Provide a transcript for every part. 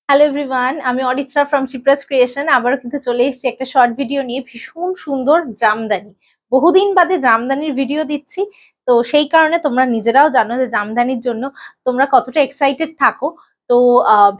Hello everyone, আমি Aritra from চিপ্রাস creation. আবারও কিন্তু চলে এসেছি একটা শর্ট ভিডিও নিয়ে। ভীষণ সুন্দর জামদানি, বহুদিন বাদে জামদানির ভিডিও দিচ্ছি। তো সেই কারণে তোমরা নিজেরাও জানো যে জামদানির জন্য তোমরা কতটা এক্সাইটেড থাকো। তো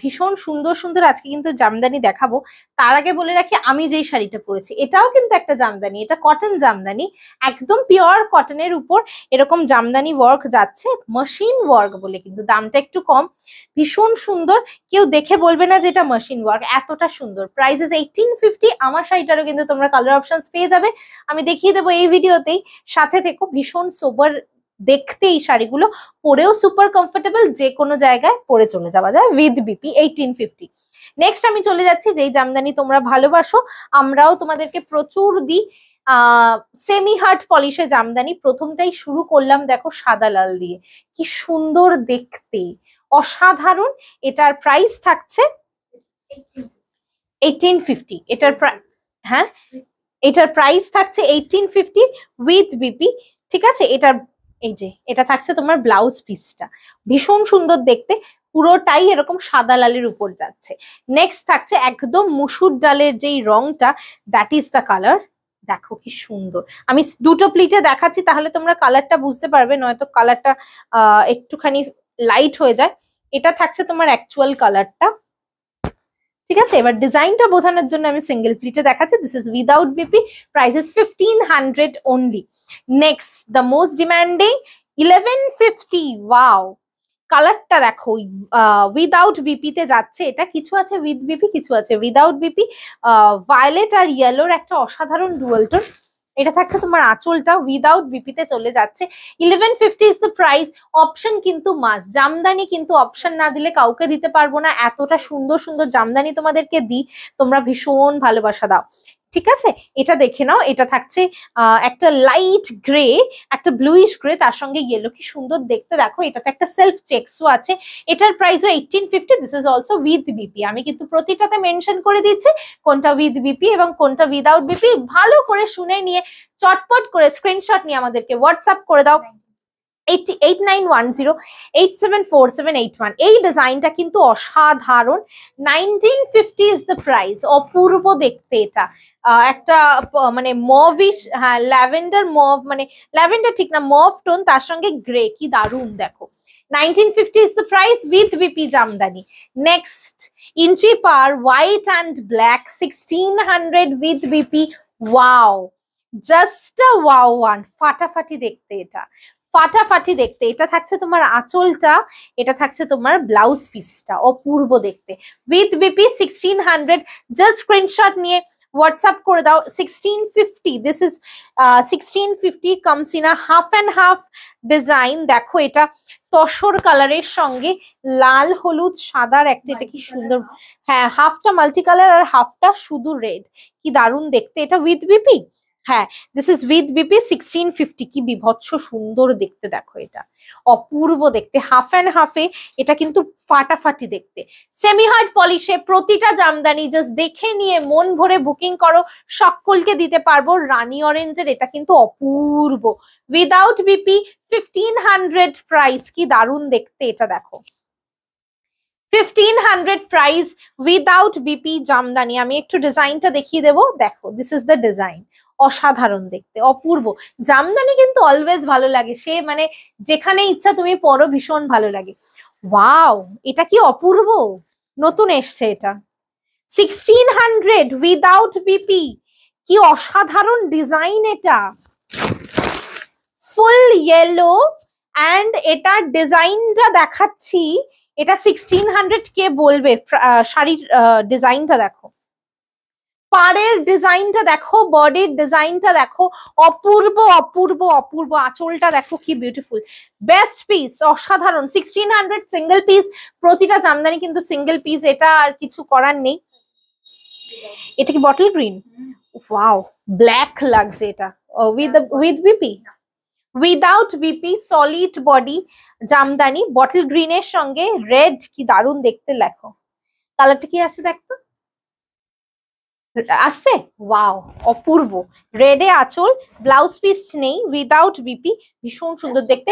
ভীষণ সুন্দর সুন্দর আজকে কিন্তু জামদানি দেখাবো। তার আগে বলে রাখি, আমি যেই শাড়িটা পরেছি এটাও কিন্তু একটা জামদানি। এটা কটন জামদানি, একদম পিওর কটনের উপর এরকম জামদানি ওয়ার্ক যাচ্ছে, মেশিন ওয়ার্ক বলে, কিন্তু দামটা একটু কম। ভীষণ সুন্দর, কেউ দেখে বলবে না যে এটা মেশিন ওয়ার্ক, এতটা সুন্দর। প্রাইসেস 1850। আমার শাড়িটারও কিন্তু তোমরা কালার অপশনস পেয়ে যাবে, আমি দেখিয়ে দেবো এই ভিডিওতেই। সাথে থেকো, ভীষণ সোবার দেখতে এই শাড়িগুলো, পরেও সুপার কমফোর্টেবল, যে কোনো জায়গায় পরে চলে যাওয়া যায় উইথ বিপি 1850। নেক্সট আমি চলে যাচ্ছি যেই জামদানি তোমরা ভালোবাসো, আমরাও তোমাদেরকে প্রচুর দিই, সেমি হার্ট পলিশে জামদানি। প্রথমটাই শুরু করলাম দেখো সাদা লাল দিয়ে, কি সুন্দর দেখতে, অসাধারণ। এটার প্রাইস থাকছে 1850। হ্যাঁ, এটার প্রাইস থাকছে 1850 উইথ বিপি। ঠিক আছে, এই যে এটা থাকছে তোমার ব্লাউজ পিসটা, ভীষণ সুন্দর দেখতে, পুরোটাই এরকম সাদা লালের উপর যাচ্ছে। নেক্সট থাকছে একদম মুসুর ডালের যেই রংটা, দ্যাট ইজ দ্য কালার। দেখো কি সুন্দর, আমি দুটো প্লিটে দেখাচ্ছি তাহলে তোমরা কালারটা বুঝতে পারবে, নয়তো কালারটা একটুখানি লাইট হয়ে যায়। এটা থাকছে তোমার অ্যাকচুয়াল কালারটা। ঠিক আছে, এবার ডিজাইনটা বোঝানোর জন্য আমি সিঙ্গেল প্লিটে দেখাচ্ছি। This is without BP, price is 1500 only. Next the most demanding 1150। Wow, কালারটা দেখো, উইদাউট বিপি তে যাচ্ছে এটা। কিছু আছে উইথ বিপি, কিছু আছে উইদাউট বিপি। ভায়োলেট আর ইয়েলোর একটা অসাধারণ ডুয়াল টোন। এটা থাকছে তোমার আঁচলটা, উইদাউট বিপি তে চলে যাচ্ছে। 1150 ইজ দ্য প্রাইস। অপশন কিন্তু মাস্ট, জামদানি কিন্তু অপশন না দিলে কাউকে দিতে পারবো না। এতটা সুন্দর সুন্দর জামদানি তোমাদেরকে দিই, তোমরা ভীষণ ভালোবাসা দাও। ঠিক আছে, এটা দেখে নাও। এটা থাকছে একটা লাইট গ্রে, একটা ব্লুইশ গ্রে, তার সঙ্গে ইয়েলো, কি সুন্দর দেখতে দেখো। এটাতে একটা সেলফ চেকসও আছে। এটার প্রাইসও 1850। This is also with BP. আমি কিন্তু প্রতিটাতে মেনশন করে দিচ্ছি কোনটা উইথ বিপি এবং কোনটা উইদাউট বিপি। ভালো করে শুনে নিয়ে চটপট করে স্ক্রিনশট নিয়ে আমাদেরকে হোয়াটসঅ্যাপ করে দাও 8910874781। এই ডিজাইনটা কিন্তু অসাধারণ। 1950 ইজ দ্য প্রাইস। অপূর্ব দেখতে এটা। একটা মানে মভিশ, হ্যাঁ ল্যাভেন্ডার মভ, মানে ল্যাভেন্ডার ঠিক না, মভ টোন, তার সঙ্গে গ্রে, কি দারুণ দেখো। 1950 is the price with BP Jamdani. Next inch per white and black 1600 with BP. Wow, just a wow one, ফাটাফাটি দেখতে এটা, ফাটাফাটি দেখতে। এটা থাকছে তোমার আঁচলটা, এটা থাকছে তোমার ব্লাউজ পিসটা, অপূর্ব দেখতে। With BP 1600। জাস্ট স্ক্রিনশট নিয়ে হোয়াটসঅ্যাপ করে দাও 1650। This is 1650 comes in a half and half design. দেখো এটা তসর কালারের সঙ্গে লাল হলুদ সাদার একটা, এটা কি সুন্দর। হ্যাঁ, হাফটা মাল্টি কালার আর হাফটা শুধু রেড, কি দারুণ দেখতে। এটা উইথ বিপি, হ্যাঁ দিস ইজ উইথ বিপি 1650। কি বিভৎস সুন্দর দেখতে দেখো, এটা অপূর্ব দেখতে। হাফ অ্যান্ড হাফে এটা কিন্তু ফাটাফাটি দেখতে। সেমি হার্ড পলিশে প্রতিটা জামদানি জাস্ট দেখে নিয়ে মন ভরে বুকিং করো, সকলকে দিতে পারবো। রানী অরেঞ্জের এটা কিন্তু অপূর্ব, উইদাউট বিপি 1500 প্রাইস। কি দারুণ দেখতে এটা দেখো, 1500 প্রাইস উইদাউট বিপি জামদানি। আমি একটু ডিজাইনটা দেখিয়ে দেবো, দেখো দিস ইজ দ্য ডিজাইন। অসাধারণ দেখতে, অপূর্ব। জামদানি কিন্তু অলওয়েজ ভালো লাগে, সে মানে যেখানে ইচ্ছা তুমি পরো, ভীষণ ভালো লাগে। ওয়াও, এটা কি অপূর্ব, নতুন এসছে এটা। 1600 উইদাউট বিপি, কি অসাধারণ ডিজাইন এটা। ফুল ইয়েলো অ্যান্ড এটা ডিজাইনটা দেখাচ্ছি। এটা 1600 কে বলবে। শাড়ির ডিজাইনটা দেখো, পাড়ের ডিজাইনটা দেখো, বডির ডিজাইনটা দেখো, অপূর্ব অপূর্ব অপূর্ব। আঁচলটা দেখো কি বিউটিফুল, বেস্ট পিস, অসাধারণ। 1600 সিঙ্গেল পিস, প্রতিটা জামদানি কিন্তু সিঙ্গেল পিস, এটা আর কিছু করার নেই। এটা কি বটল গ্রিন? ওয়াও, ব্ল্যাক লাগছে এটা। With BP, without BP, solid body Jamdani, bottle গ্রিনের সঙ্গে রেড, কি দারুণ দেখতে। লেখো কালারটা কি আসছে, দেখতো আসছে। ওয়াও, অপূর্ব। রেডে আঁচল, ব্লাউজ পিস নেই, উইদাউট বিপি, ভীষণ সুন্দর দেখতে।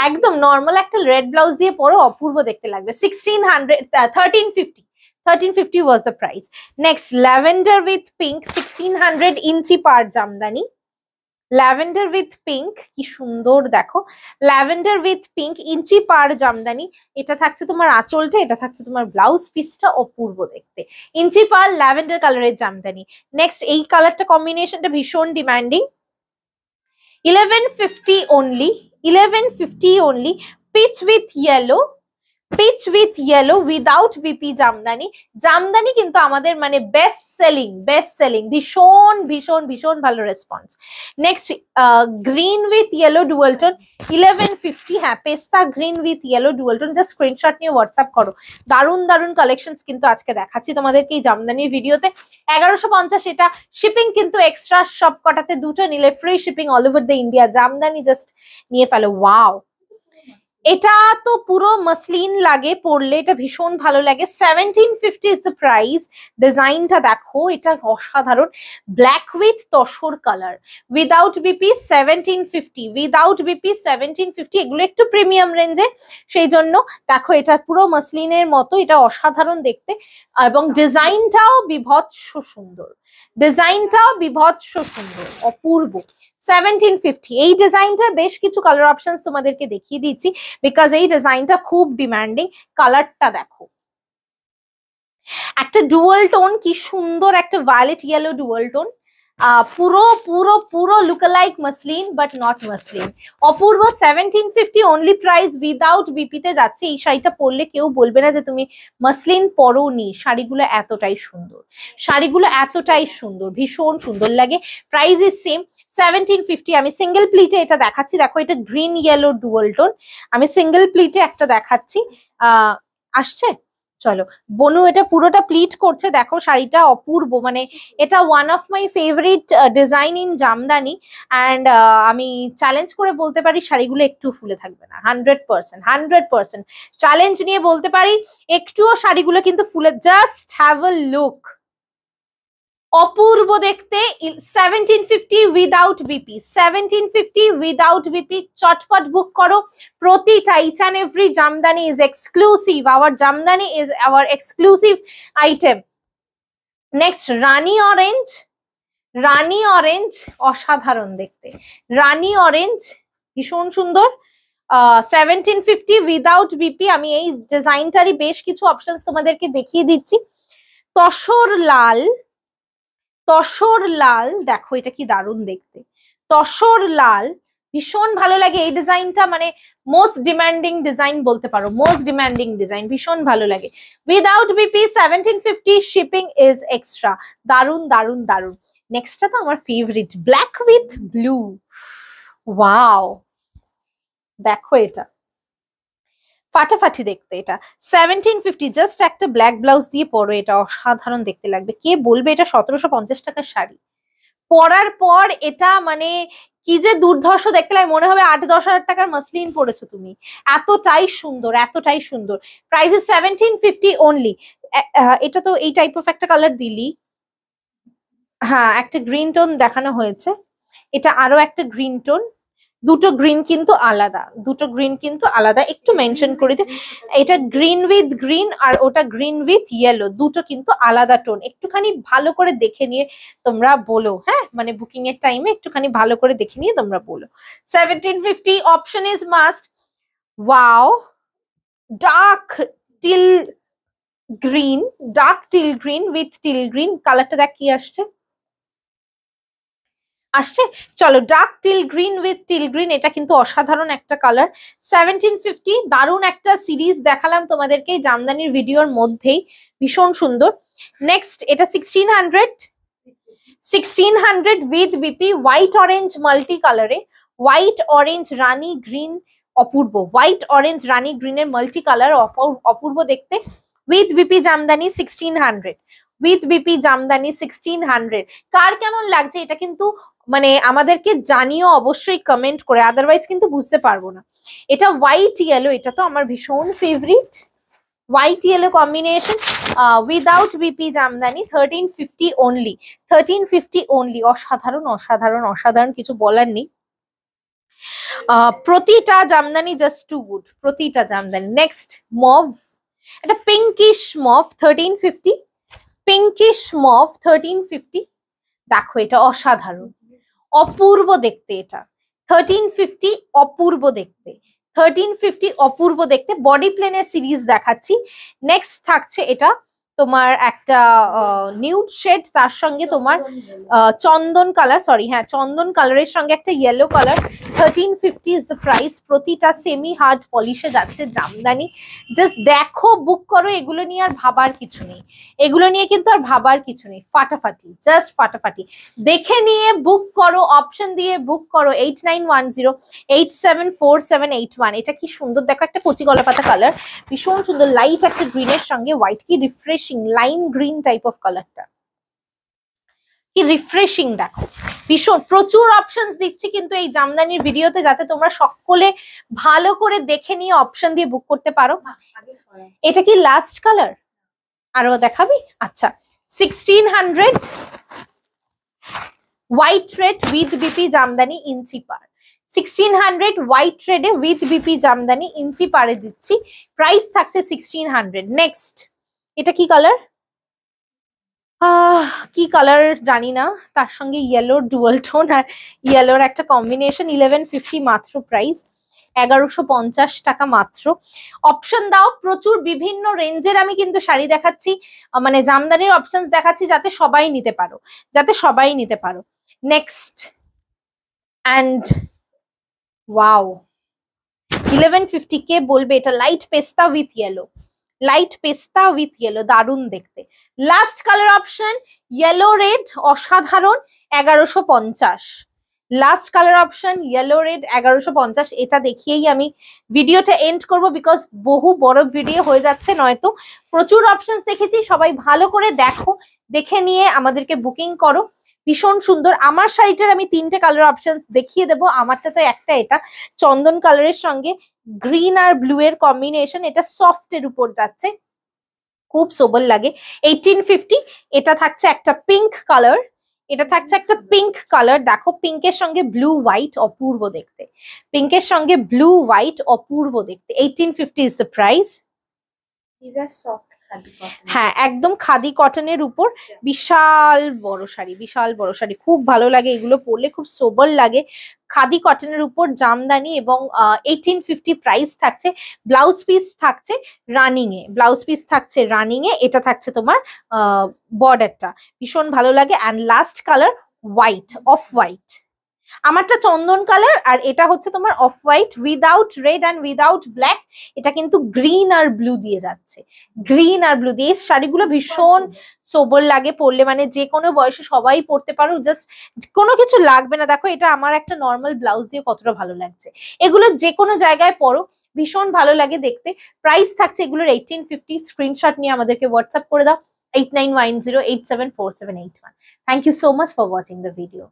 একদম নর্মাল একটা রেড ব্লাউজ দিয়ে পরো, অপূর্ব দেখতে লাগবে। 1350 1350 was the price. Next, lavender with pink, 1600 inch per Jamdani. Lavender with pink, কি সুন্দর দেখো, ল্যাভেন্ডার উইথ পিঙ্ক ইঞ্চি পার জামদানি। এটা থাকছে তোমার আঁচলটা, এটা থাকছে তোমার ব্লাউজ পিসটা, অপূর্ব দেখতে। ইঞ্চি পার ল্যাভেন্ডার কালারের জামদানি। নেক্সট, এই কালারটা কম্বিনেশনটা ভীষণ demanding. 1150 only, 1150 only, pitch with yellow, peach with yellow without BP Jamdani. Jamdani কিন্তু আমাদের মানে বেস্ট সেলিং, ভীষণ ভীষণ ভীষণ ভালো response. Next, green with yellow dual tone, 1150। হ্যাঁ, পেস্তা green with yellow dual tone, just screenshot নিয়ে হোয়াটসঅ্যাপ করো। দারুণ দারুণ কালেকশনস কিন্তু আজকে দেখাচ্ছি তোমাদেরকে এই জামদানির ভিডিওতে। 1150 এটা, শিপিং কিন্তু এক্সট্রা, সব কটাতে দুটো নিলে free shipping all over the India. Jamdani just নিয়ে ফেলো, ওয়াও। এটা তো পুরো মসলিন লাগে পরলে, এটা ভীষণ ভালো লাগে। 1750 ইজ দ্য প্রাইস। ডিজাইনটা দেখো, এটা অসাধারণ, black with tussar colour, without BP 1750, without BP 1750। এগুলো একটু প্রিমিয়াম রেঞ্জে, সেই জন্য দেখো এটা পুরো মসলিনের মতো, এটা অসাধারণ দেখতে, এবং ডিজাইনটাও বিভৎস সুন্দর, অপূর্ব। 1750 এই ডিজাইনটার বেশ কিছু কালার অপশনস তোমাদেরকে দেখিয়ে দিচ্ছি, বিকজ এই ডিজাইনটা খুব ডিমান্ডিং। কালারটা দেখো, একটা ডুয়াল টোন, কি সুন্দর একটা ভায়োলেট ইয়েলো ডুয়াল টোন, পুরো পুরো পুরো lookalike muslin but not muslin, অপূর্ব। 1750 অনলি প্রাইস, উইদাউট বিপিতে যাচ্ছে। এই শাড়িটা পরলে কেউ বলবে না যে তুমি মসলিন পরোনি। শাড়িগুলো এতটাই সুন্দর, ভীষণ সুন্দর লাগে। Price is same, 1750। আমি সিঙ্গেল প্লিটে এটা দেখাচ্ছি, দেখো এটা গ্রিন ইয়েলো ডুয়াল টোন। আমি সিঙ্গেল প্লিটে একটা দেখাচ্ছি, আসছে, চলো। বনু এটা পুরোটা প্লিট করছে, দেখো শাড়িটা অপূর্ব, মানে এটা one of my favourite design in Jamdani. And আমি চ্যালেঞ্জ করে বলতে পারি শাড়িগুলো একটু ফুলে থাকবে না, 100% চ্যালেঞ্জ নিয়ে বলতে পারি, একটুও শাড়িগুলো কিন্তু ফুলে, জাস্ট হ্যাভ আ লুক, অপূর্ব দেখতে। 1750 উইদাউট বিপি, 1750 উইদাউট বিপি। চটপট বুক করো প্রতিটা। Each and every Jamdani is exclusive, our Jamdani is our exclusive item. Next, রানী অরেঞ্জ, অসাধারণ দেখতে, রানী অরেঞ্জ ভীষণ সুন্দর। 1750 উইদাউট বিপি। আমি এই ডিজাইনটারই বেশ কিছু অপশনস তোমাদেরকে দেখিয়ে দিচ্ছি। তসর লাল, দেখো এটা কি দারুণ দেখতে, তসর লাল, ভীষণ ভালো লাগে এই ডিজাইনটা, মানে মোস্ট ডিমান্ডিং ডিজাইন বলতে পারো, ভীষণ ভালো লাগে। Without BP 1750, shipping is extra. দারুণ দারুণ দারুণ। নেক্সটটা তো আমার favourite, black with blue, wow, দেখো এটা ফাটাফাটি দেখতে। এটা 1750, জাস্ট একটা ব্ল্যাক ব্লাউজ দিয়ে পরো, এটা অসাধারণ দেখতে লাগবে। কে বলবে এটা 1750 টাকার শাড়ি? পরার পর এটা মানে কি যে দুর্ধর্ষ দেখতে লাগে, মনে হবে 8-10 হাজার টাকার মসলিন পরেছো তুমি, এতটাই সুন্দর। Price is 1750 only. এটা তো এই টাইপ অফ একটা কালার দিলি, হ্যাঁ একটা গ্রিন টোন দেখানো হয়েছে, এটা আরো একটা গ্রিন টোন, দুটো গ্রিন কিন্তু আলাদা, একটু মেনশন করে দিই। এটা গ্রিন উইথ গ্রিন আর ওটা গ্রিন উইথ ইয়েলো, দুটো কিন্তু আলাদা টোন। একটুখানি ভালো করে দেখে নিয়ে তোমরা বলো, হ্যাঁ মানে বুকিং এর টাইমে একটুখানি ভালো করে দেখে নিয়ে তোমরা বলো। 1750 option is must. Wow, dark till green with till green, কালারটা দেখ কি আসছে, চলো dark till green with till green, এটা কিন্তু অসাধারণ একটা কালার। 1750, দারুণ একটা সিরিজ দেখালাম তোমাদেরকে জামদানির ভিডিওর মধ্যেই, ভীষণ সুন্দর। নেক্সট, এটা 1600 with BP, white orange multi কালারে, হোয়াইট অরেঞ্জ রানী গ্রিন, অপূর্ব, হোয়াইট অরেঞ্জ রানী গ্রিনের মাল্টি কালার, অপূর্ব দেখতে। With BP Jamdani 1600, with BP Jamdani 1600। কার কেমন লাগছে এটা কিন্তু মানে আমাদেরকে জানিও অবশ্যই কমেন্ট করে, আদারওয়াইজ কিন্তু বুঝতে পারবো না। এটা হোয়াইট ইয়েলো, এটা তো আমার ভীষণ favourite, white yellow combination, without BP Jamdani 1350 only, 1350 only. অসাধারণ, কিছু বলার নেই। প্রতিটা জামদানি জাস্ট টু গুড, প্রতিটা জামদানি। নেক্সট, এটা পিঙ্কিশ মফ 1350, পিঙ্কিশ মফ 1350। দেখো এটা অসাধারণ, অপূর্ব দেখতে, এটা 1350, অপূর্ব দেখতে, 1350 অপূর্ব দেখতে। বডি প্লেনের সিরিজ দেখাচ্ছি। নেক্সট থাকছে এটা তোমার একটা নিউড শেড, তার সঙ্গে তোমার চন্দন কালার, সরি হ্যাঁ চন্দন কালারের সঙ্গে একটা yellow colour. 1350 is the price. প্রতিটা সেমি হার্ড পলিশে যাচ্ছে জামদানি। জাস্ট দেখো, বুক করো, এগুলো নিয়ে আর ভাবার কিছু নেই, এগুলো নিয়ে কিন্তু আর ভাবার কিছু নেই, ফাটাফাটি, জাস্ট ফাটাফাটি। দেখে নিয়ে বুক করো, অপশন দিয়ে বুক করো 8910874781। এটা কি সুন্দর দেখো, একটা কচি গলা পাতা কালার, ভীষণ সুন্দর, লাইট একটা গ্রিনের সঙ্গে হোয়াইট, কি refreshing lime green type of কালারটা, কি রিফ্রেশিং দেখো, ভীষণ। প্রচুর অপশনস দিচ্ছি কিন্তু এই জামদানির ভিডিওতে, যাতে তোমরা সকলে ভালো করে দেখে নিয়ে অপশন দিয়ে বুক করতে পারো। এটা কি লাস্ট কালার, আরো দেখাবি? আচ্ছা 1600 white red with BP jamdani inch পার, 1600 হোয়াইট রেডে উইথ বিপি জামদানি ইঞ্চি পারে দিচ্ছি, প্রাইস থাকছে 1600। নেক্সট এটা কি কালার, কি কালার জানি না, তার সঙ্গে ইয়েলোর ডুয়াল টোন আর ইয়েলোর একটা কম্বিনেশন, 1150 মাত্র প্রাইস, 1150 টাকা মাত্র। অপশন দাও প্রচুর, বিভিন্ন রেঞ্জের আমি কিন্তু শাড়ি দেখাচ্ছি, মানে জামদানির অপশন দেখাচ্ছি, যাতে সবাই নিতে পারো, যাতে সবাই নিতে পারো। নেক্সট অ্যান্ড ওয়াও 1150, কে বলবে এটা লাইট পেস্তা উইথ ইয়েলো, লাইট পেস্তা উইথ ইয়েলো, দারুণ দেখতে। Last colour option yellow red, অসাধারণ, 1150। Last colour option yellow red 1150। এটা দেখিয়েই আমি ভিডিওটা এন্ড করব, বিকজ বহু বড় ভিডিও হয়ে যাচ্ছে নয়তো। প্রচুর অপশনস দেখেছি, সবাই ভালো করে দেখো, দেখে নিয়ে আমাদেরকে বুকিং করো। ভীষণ সুন্দর। আমার শাড়িটার আমি 3টে কালার অপশনস দেখিয়ে দেবো। আমারটা তো একটা, এটা চন্দন কালারের সঙ্গে গ্রিন আর ব্লু এর কম্বিনেশন, এটা সফট এর উপর যাচ্ছে, খুব সোবর লাগে। 1850। এটা থাকছে একটা পিঙ্ক কালার, এটা থাকছে একটা পিঙ্ক কালার, দেখো পিঙ্কের সঙ্গে ব্লু হোয়াইট, অপূর্ব দেখতে, পিঙ্কের সঙ্গে ব্লু হোয়াইট, অপূর্ব দেখতে। 1850 ইজ দ্য প্রাইস। হ্যাঁ একদম খাদি কটনের উপর, বিশাল বড় শাড়ি, বিশাল বড় শাড়ি, খুব ভালো লাগে এগুলো পরলে, খুব সোবর লাগে। খাদি কটনের উপর জামদানি, এবং 1850 প্রাইস থাকছে। ব্লাউজ পিস থাকছে রানিং এ, ব্লাউজ পিস থাকছে রানিং এ, এটা থাকছে তোমার বর্ডারটা, ভীষণ ভালো লাগে। And last colour white, off white, আমারটা চন্দন কালার, আর এটা হচ্ছে তোমার off white without red and without black. এটা কিন্তু গ্রিন আর ব্লু দিয়ে যাচ্ছে, গ্রিন আর ব্লু দিয়ে। শাড়িগুলো ভীষণ সোবর লাগে পরলে, মানে যে কোনো বয়সে সবাই পরতে পারো, জাস্ট কোনো কিছু লাগবে না। দেখো এটা আমার একটা নর্মাল ব্লাউজ দিয়ে কতটা ভালো লাগছে, এগুলো যে কোনো জায়গায় পরো ভীষণ ভালো লাগে দেখতে। প্রাইস থাকছে এগুলোর 1850। স্ক্রিনশট নিয়ে আমাদেরকে হোয়াটসঅ্যাপ করে দাও 8910874781। Thank you so much for watching the video.